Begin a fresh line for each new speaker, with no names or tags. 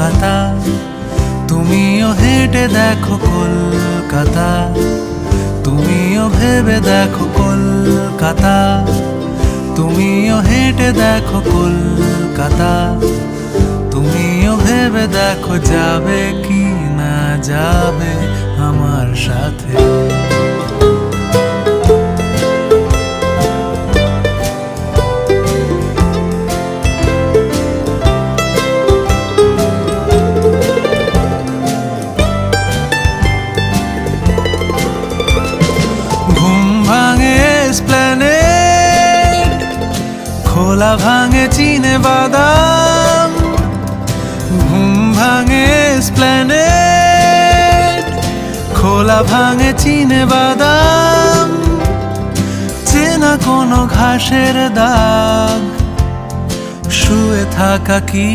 কলকাতা, তুমিও হেঁটে দেখো কলকাতা, তুমিও ভেবে দেখো কলকাতা, তুমিও হেঁটে দেখো কলকাতা, তুমিও ভেবে দেখো যাবে কি না যাবে আমার সাথে। খোলা ভাঙে চিনে বাদাম, ঘুম ভাঙে এসপ্ল্যানেড, খোলা ভাঙে চিনে বাদাম, চেনা কোনো ঘাসের দাগ, শুয়ে থাকা কি